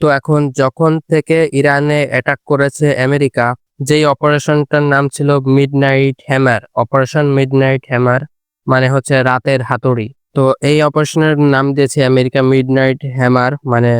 তো এখন যখন থেকে ইরানে অ্যাটাক করেছে আমেরিকা, যেই অপারেশনটার নাম ছিল midnight hammer, operation midnight hammer মানে হচ্ছে রাতের হাতুড়ি। তো এই অপারেশনের নাম দিয়েছে আমেরিকা মিডনাইট হ্যামার, মানে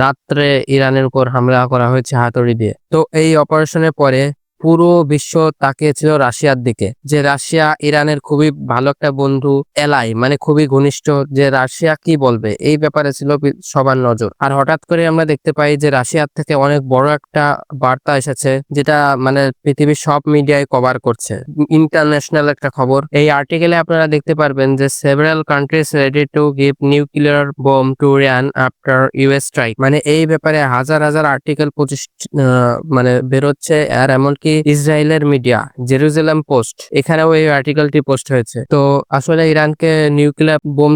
রাত্রে ইরানের উপর হামলা করা হয়েছে হাতুড়ি দিয়ে। তো এই অপারেশনের পরে পুরো বিশ্ব তাকিয়েছিল রাশিয়ার দিকে, যে রাশিয়া ইরানের খুবই ভালো একটা বন্ধু, এলাই মানে খুবই ঘনিষ্ঠ, যে রাশিয়া কি বলবে এই ব্যাপারে ছিল সবার নজর। আর হঠাৎ করে আমরা দেখতে পাই যে রাশিয়ার থেকে অনেক বড় একটা বার্তা এসেছে, যেটা মানে পৃথিবীর সব মিডিয়ায় কভার করছে, ইন্টারন্যাশনাল একটা খবর। এই আর্টিকেলে আপনারা দেখতে পারবেন যে several countries ready to give nuclear bomb two Iran after US strike. মানে এই ব্যাপারে হাজার হাজার আর্টিকেল মানে বেরোচ্ছে। আর এমনকি ইসরায়েলের মিডিয়া জেরুজালেম পোস্ট, এখানেও এই আর্টিকেলটি পোস্ট হয়েছে। তো আসলে ইরানকে নিউক্লিয়ার বোম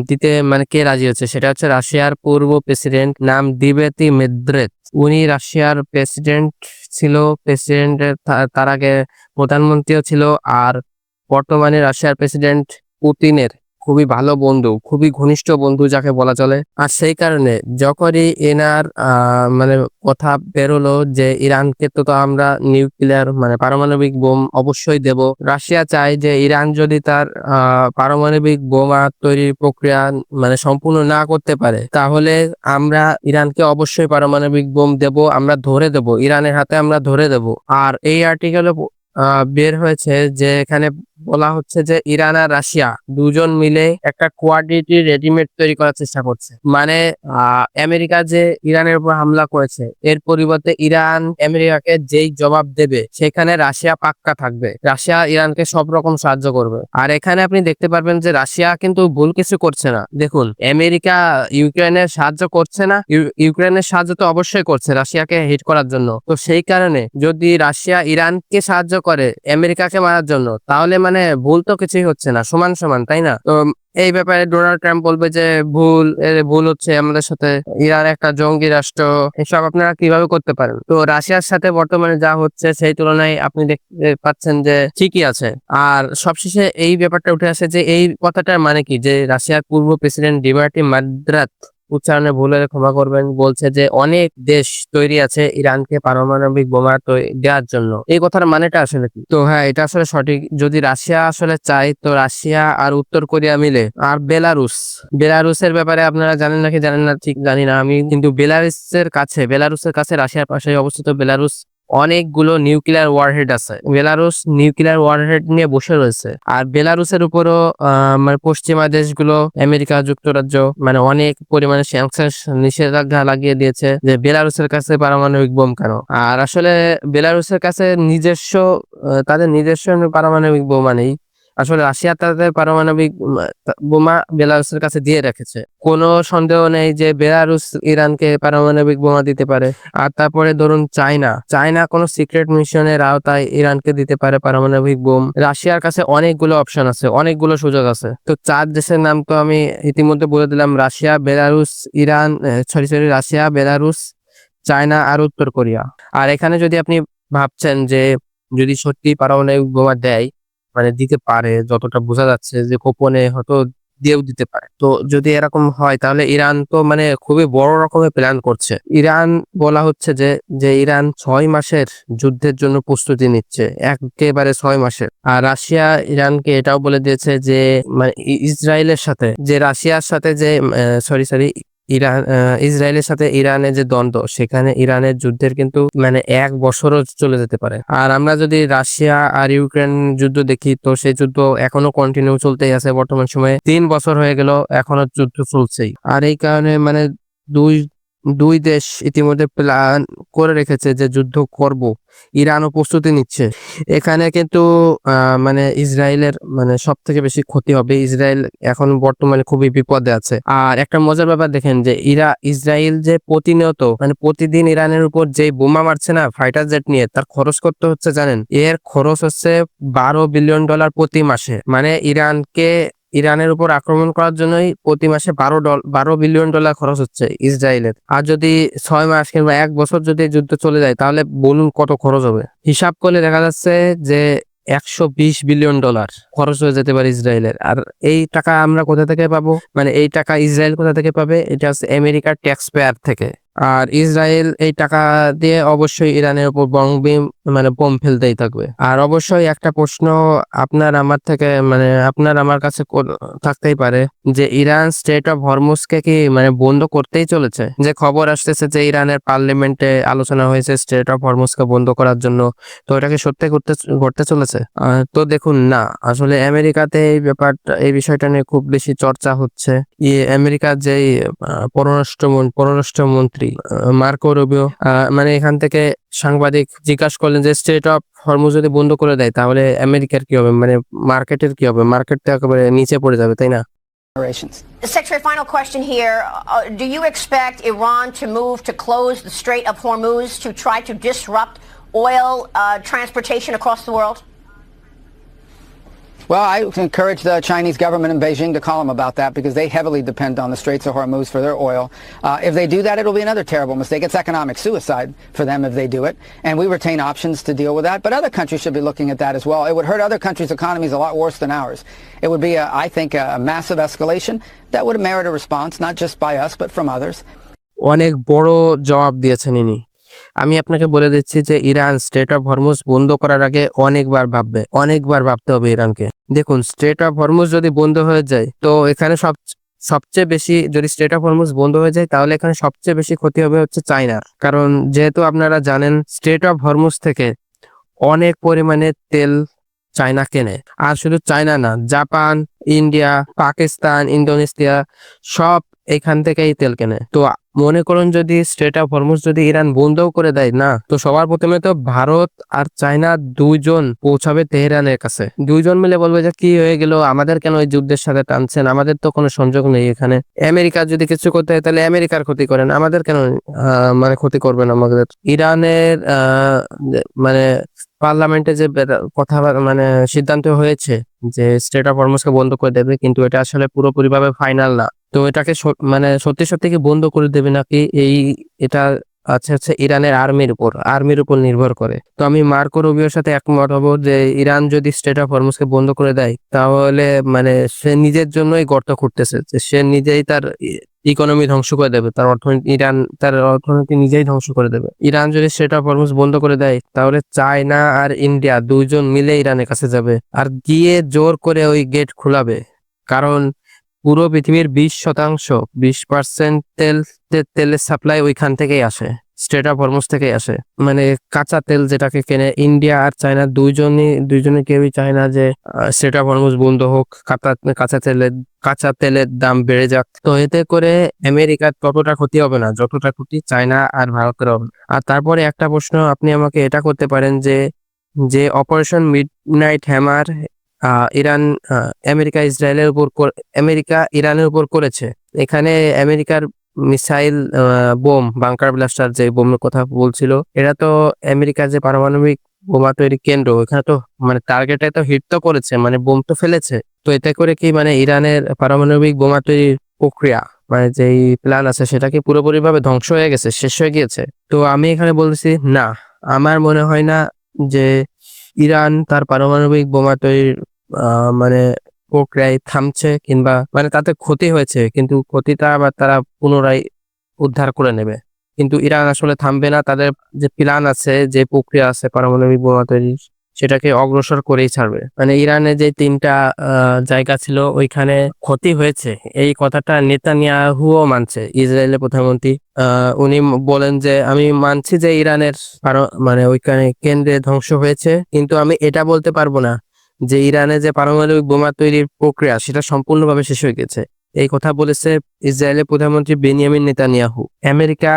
দিতে মানে কে রাজি হচ্ছে, সেটা হচ্ছে রাশিয়ার পূর্ব প্রেসিডেন্ট, নাম দিবেতি মেদভেদেভ। উনি রাশিয়ার প্রেসিডেন্ট ছিল, প্রেসিডেন্টের তার আগে প্রধানমন্ত্রীও ছিল। আর বর্তমানে রাশিয়ার প্রেসিডেন্ট পুতিনের খুবই ভালো বন্ধু, খুবই ঘনিষ্ঠ বন্ধু যাকে বলা চলে। আর সেই কারণে যখনই এনার মানে কথা বেরোলো যে ইরানকে তো আমরা নিউক্লিয়ার মানে পারমাণবিক বোম অবশ্যই দেব, রাশিয়া চায় যে ইরান যদি তার পারমাণবিক বোমা তৈরির প্রক্রিয়া মানে সম্পূর্ণ না করতে পারে, তাহলে আমরা ইরানকে অবশ্যই পারমাণবিক বোম দেব, আমরা ধরে দেব, ইরানের হাতে আমরা ধরে দেব। আর এই আর্টিকেলে বের হয়েছে যে এখানে বলা হচ্ছে যে ইরান আর রাশিয়া দুজন মিলে একটা কোয়াড্রিটি রেডিমেড তৈরি করার চেষ্টা করছে। মানে আমেরিকা যে ইরানের উপর হামলা করেছে, এর পরিবর্তে ইরান আমেরিকাকে যেই জবাব দেবে সেখানে রাশিয়া পাক্কা থাকবে, রাশিয়া ইরানকে সব রকম সাহায্য করবে। আর এখানে আপনি দেখতে পারবেন যে রাশিয়া কিন্তু ভুল কিছু করছে না। দেখুন, আমেরিকা ইউক্রেনের সাহায্য করছে না, ইউক্রেনের সাহায্য তো অবশ্যই করছে রাশিয়াকে হিট করার জন্য। তো সেই কারণে যদি রাশিয়া ইরানকে সাহায্য করে আমেরিকাকে মারার জন্য, তাহলে মানে ভুল তো কিছুই হচ্ছে না, সমান সমান, তাই না? তো এই ব্যাপারে ডোনাল্ড ট্রাম্প বলবে যে ভুল হচ্ছে আমাদের সাথে, ইরান একটা জঙ্গি রাষ্ট্র, এসব আপনারা কিভাবে করতে পারেন? তো রাশিয়ার সাথে বর্তমানে যা হচ্ছে সেই তুলনায় আপনি দেখতে পাচ্ছেন যে ঠিকই আছে। আর সবশেষে এই ব্যাপারটা উঠে আসে যে এই কথাটার মানে কি, যে রাশিয়ার পূর্ব প্রেসিডেন্ট দিমিত্রি মেদভেদেভ, উচ্চারণে ভুল হলে ক্ষমা করবেন, বলছে যে অনেক দেশ তৈরি আছে ইরানকে পারমাণবিক বোমা দেওয়ার জন্য। এই কথার মানেটা আসলে কি? তো হ্যাঁ, এটা আসলে সঠিক। যদি রাশিয়া আসলে চায়, তো রাশিয়া আর উত্তর কোরিয়া মিলে, আর বেলারুসের ব্যাপারে আপনারা জানেন নাকি জানেন না ঠিক জানি না আমি, কিন্তু বেলারুসের কাছে রাশিয়ার পাশে অবস্থিত বেলারুস অনেকগুলো নিউক্লিয়ার ওয়ারহেড আছে। বেলারুস নিউক্লিয়ার ওয়ারহেড নিয়ে বসে রয়েছে। আর বেলারুসের উপরও মানে পশ্চিমা দেশগুলো, আমেরিকা যুক্তরাজ্য মানে অনেক পরিমাণে স্যাংশন, নিষেধাজ্ঞা লাগিয়ে দিয়েছে যে বেলারুসের কাছে পারমাণবিক বোম কেন। আর আসলে বেলারুসের কাছে তাদের নিজস্ব পারমাণবিক বোমা নেই। আসলে রাশিয়া তাদের পারমাণবিক বোমা বেলারুসের কাছে দিয়ে রেখেছে। কোনো সন্দেহ নেই যে বেলারুস ইরানকে পারমাণবিক বোমা দিতে পারে। আর তারপরে ধরুন চায়না কোনো সিক্রেট মিশনের আওতায় ইরানকে দিতে পারে পারমাণবিক বোম। রাশিয়ার কাছে অনেকগুলো অপশন আছে, অনেকগুলো সুযোগ আছে। তো 4 দেশের নাম তো আমি ইতিমধ্যে বলে দিলাম, Russia, Belarus, Russia, Belarus, China আর উত্তর কোরিয়া। আর এখানে যদি আপনি ভাবছেন যে যদি সত্যি পারমাণবিক বোমা দেয়, মানে দিতে পারে, যতটা বোঝা যাচ্ছে যে গোপনে হয়তো দিয়েও দিতে পারে। তো যদি এরকম হয়, তাহলে ইরান তো মানে খুবই বড় রকমের প্ল্যান করছে। ইরান বলা হচ্ছে যে ইরান 6 মাসের যুদ্ধের জন্য প্রস্তুতি নিচ্ছে, একেবারে 6 মাসের। আর রাশিয়া ইরানকে এটাও বলে দিয়েছে যে মানে রাশিয়ার সাথে যে ইসরায়েলের সাথে ইরানের যে দ্বন্দ্ব, সেখানে ইরানের যুদ্ধের কিন্তু মানে 1 বছরও চলে যেতে পারে। আর আমরা যদি রাশিয়া আর ইউক্রেন যুদ্ধ দেখি, তো সেই যুদ্ধ এখনো কন্টিনিউ চলতেই আছে। বর্তমান সময়ে 3 বছর হয়ে গেল, এখনো যুদ্ধ চলছেই। আর এই কারণে মানে দুই দুই দেশ ইতিমধ্যে প্ল্যান করে রেখেছে যে যুদ্ধ করব। ইরানও প্রস্তুতি নিচ্ছে। এখানে কিন্তু মানে ইসরায়েলের মানে সব থেকে বেশি ক্ষতি হবে। ইসরায়েল এখন বর্তমানে খুবই বিপদে আছে। আর একটা মজার ব্যাপার দেখেন যে ইসরায়েল যে প্রতিনিয়ত মানে প্রতিদিন ইরানের উপর যে বোমা মারছে না ফাইটার জেট নিয়ে, তার খরচ করতে হচ্ছে জানেন, এর খরচ হচ্ছে $12 বিলিয়ন প্রতি মাসে। মানে ইরানের উপর আক্রমণ করার জন্যই প্রতি মাসে $12 বিলিয়ন খরচ হচ্ছে ইসরায়েলের। আর যদি 6 মাস কিংবা 1 বছর যদি যুদ্ধ চলে যায়, তাহলে বলুন কত খরচ হবে। হিসাব করলে দেখা যাচ্ছে যে $120 বিলিয়ন খরচ হয়ে যেতে পারে ইসরায়েলের। আর এই টাকা আমরা কোথা থেকে পাবো, মানে এই টাকা ইসরায়েল কোথা থেকে পাবে, এটা হচ্ছে আমেরিকার ট্যাক্স পেয়ার থেকে। আর ইসরায়েল এই টাকা দিয়ে অবশ্যই ইরানের উপর বোম ফেলতেই থাকবে। আর অবশ্যই একটা প্রশ্ন আপনার আমার থেকে মানে আপনার আমার কাছে থাকতেই পারে যে ইরান স্ট্রেট অফ হরমুজকে কি মানে বন্ধ করতেই চলেছে? যে খবর আসতেছে যে ইরানের পার্লামেন্টে আলোচনা হয়েছে স্ট্রেট অফ হরমুজকে বন্ধ করার জন্য, তো এটা কি সত্যি ঘটতে চলেছে? তো দেখুন, না, আসলে আমেরিকাতে এই বিষয়টা নিয়ে খুব বেশি চর্চা হচ্ছে। আমেরিকার যে পররাষ্ট্রমন্ত্রী মার্কো রুবিও মানে এখান থেকে সাংবাদিক জিজ্ঞাসা করলেন যে স্ট্রেট অফ হরমুজ যদি বন্ধ করে দেয় তাহলে আমেরিকার কি হবে, মানে মার্কেটের কি হবে? মার্কেট তো একেবারে নিচে পড়ে যাবে, তাই না? Secretary, final question here. Do you expect Iran to move to close the Strait of Hormuz to try to disrupt oil transportation across the world? Well, I encourage the Chinese government in Beijing to call them about that because they heavily depend on the Straits of Hormuz for their oil. If they do that, it'll be another terrible mistake. It's economic suicide for them if they do it. And we retain options to deal with that. But other countries should be looking at that as well. It would hurt other countries' economies a lot worse than ours. It would be, I think, a massive escalation that would merit a response, not just by us, but from others. অনেক বড় জবাব দিয়েছেন ইনি। আমি আপনাকে বলে দিচ্ছি যে ইরান স্ট্রেট অফ হরমুজ বন্ধ করার আগে অনেকবার ভাবতে হবে ইরানকে। দেখুন, স্ট্রেট অফ হরমুজ যদি বন্ধ হয়ে যায় তো এখানে সবচেয়ে বেশি, যদি স্ট্রেট অফ হরমুজ বন্ধ হয়ে যায় তাহলে এখানে সবচেয়ে বেশি ক্ষতি হবে হচ্ছে চায়নার। কারণ যেহেতু আপনারা জানেন স্ট্রেট অফ হরমুজ থেকে অনেক পরিমাণে তেল চায়না কেনে। আর শুধু চায়না না, জাপান, ইন্ডিয়া, পাকিস্তান, ইন্দোনেশিয়া সব এখান থেকেই তেল কেনে। তো মনে করুন যদি স্ট্রেট অফ হরমুজ যদি ইরান বন্ধও করে দেয় না, তো সবার প্রথমে তো ভারত আর চায়না দুইজন পৌঁছাবে তেহরানের কাছে। দুইজন মিলে বলবে যে কি হয়ে গেল, আমাদের কেন এই যুদ্ধের সাথে টানছেন, আমাদের তো কোনো সংযোগ নেই এখানে। আমেরিকা যদি কিছু করতে হয় তাহলে আমেরিকার ক্ষতি করেন, আমাদের কেন মানে ক্ষতি করবেন আমাদের। ইরানের মানে পার্লামেন্টে যে কথা মানে সিদ্ধান্ত হয়েছে যে স্ট্রেট অফ হরমুজকে বন্ধ করে দেবে, কিন্তু এটা আসলে পুরোপুরিভাবে ফাইনাল না। তো এটাকে মানে সত্যি কি বন্ধ করে দেবে নাকি এটা হচ্ছে ইরানের আর্মির উপর নির্ভর করে। তো আমি মার্কো রুবিওর সাথে একমত হব যে ইরান যদি স্ট্রেট অফ হরমুজকে বন্ধ করে দেয় তাহলে মানে সে নিজের জন্যই গর্ত খুঁড়তেছে, যে সে নিজেই তার ইকোনমি ধ্বংস করে দেবে, তার অর্থনীতি নিজেই ধ্বংস করে দেবে। ইরান যদি স্ট্রেট অফ হরমুজ বন্ধ করে দেয় তাহলে চায়না আর ইন্ডিয়া দুইজন মিলে ইরানের কাছে যাবে আর গিয়ে জোর করে ওই গেট খোলাবে। কারণ পুরো পৃথিবীর 20% তেলের সাপ্লাই ওইখান থেকেই আসে, স্ট্রেট অফ হরমুজ থেকেই আসে। মানে কাঁচা তেল যেটাকে কেনে ইন্ডিয়া আর চায়না দুইজনে কেউই চায় না যে স্ট্রেট অফ হরমুজ বন্ধ হোক, কাঁচা তেলের দাম বেড়ে যাক। তো এতে করে আমেরিকার ততটা ক্ষতি হবে না যতটা ক্ষতি চায়না আর ভারতের হবে। আর তারপরে একটা প্রশ্ন আপনি আমাকে এটা করতে পারেন যে operation midnight hammer Iran America ইরানের উপর করেছে, এখানে আমেরিকার মিসাইল বোম বাংকার ব্লাস্টার যে বোমের কথা বলছিল, এটা তো আমেরিকার যে পারমাণবিক বোমা তৈরি কেন্দ্র, এখানে তো মানে টার্গেটে তো হিট তো করেছে, মানে বোম তো ফেলেছে। তো এতে করে কি মানে ইরানের পারমাণবিক বোমা তৈরির প্রক্রিয়া মানে যেই প্ল্যান আছে সেটা কি পুরোপুরিভাবে ধ্বংস হয়ে গেছে, শেষ হয়ে গিয়েছে? তো আমি এখানে বলতেছি না, আমার মনে হয় না যে ইরান তার পারমাণবিক বোমা তৈরির মানে প্রক্রিয়ায় থামছে, কিংবা মানে তাতে ক্ষতি হয়েছে কিন্তু ক্ষতিটা আবার তারা পুনরায় উদ্ধার করে নেবে। কিন্তু ইরান আসলে থামবে না, তাদের যে প্ল্যান আছে, যে প্রক্রিয়া আছে পারমাণবিক বোমা তৈরির, সেটাকে অগ্রসর করেই ছাড়বে। মানে ইরানে যে 3টা জায়গা ছিল ওইখানে ক্ষতি হয়েছে, এই কথাটা নেতানিয়াহুও মানছে, ইসরায়েলের প্রধানমন্ত্রী। উনি বলেন যে আমি মানছি যে ইরানের মানে ওইখানে কেন্দ্রে ধ্বংস হয়েছে, কিন্তু আমি এটা বলতে পারবো না যে ইরানে যে পারমাণবিক বোমা তৈরির প্রক্রিয়া সেটা সম্পূর্ণভাবে শেষ হয়ে গেছে। এই কথা বলেছে ইসরায়েলের প্রধানমন্ত্রী বেনিয়ামিন নেতানিয়াহু। আমেরিকা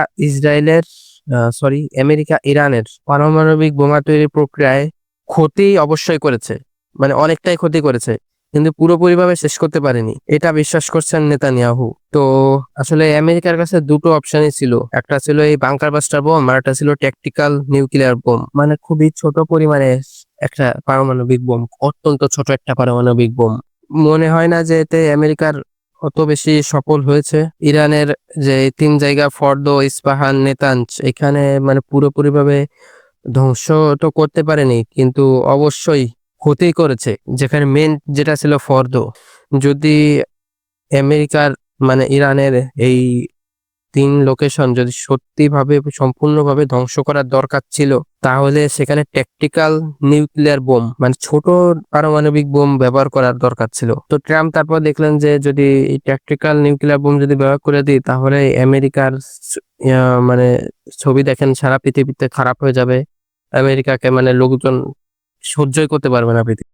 ইরানের পারমাণবিক বোমা তৈরির প্রক্রিয়ায় ক্ষতি অবশ্যই করেছে, মানে অনেকটাই ক্ষতি করেছে, কিন্তু পুরোপুরিভাবে শেষ করতে পারেনি, এটা বিশ্বাস করছেন নেতানিয়াহু। তো আসলে আমেরিকার কাছে দুটো অপশনই ছিল, একটা ছিল এই বাংকার বাস্টার বোম আর একটা ছিল ট্যাকটিক্যাল নিউক্লিয়ার বোম, মানে খুবই ছোট পরিমাণে একটা পারমাণবিক বোম, অত্যন্ত ছোট একটা পারমাণবিক বোম। মনে হয় না যে এতে আমেরিকার অত বেশি সফল হয়েছে। ইরানের যে 3 জায়গা ফর্দো, ইস্পাহান, নেতাঞ্জ, এখানে মানে পুরোপুরিভাবে ধ্বংস তো করতে পারেনি, কিন্তু অবশ্যই ক্ষতি করেছে, যেখানে মেন যেটা ছিল ফর্দো। যদি আমেরিকার মানে ইরানের এই 3 লোকেশন যদি সত্যিভাবে সম্পূর্ণভাবে ধ্বংস করার দরকার ছিল, তাহলে সেখানে ট্যাকটিক্যাল নিউক্লিয়ার বোম মানে ছোট পারমাণবিক বোম ব্যবহার করার দরকার ছিল। তো ট্রাম্প তারপর দেখলেন যে যদি এই ট্যাকটিক্যাল নিউক্লিয়ার বোম যদি ব্যবহার করে দিই, তাহলে আমেরিকার মানে ছবি দেখেন সারা পৃথিবীতে খারাপ হয়ে যাবে। আমেরিকাকে মানে লোকজন সহ্যই করতে পারবে না পৃথিবী।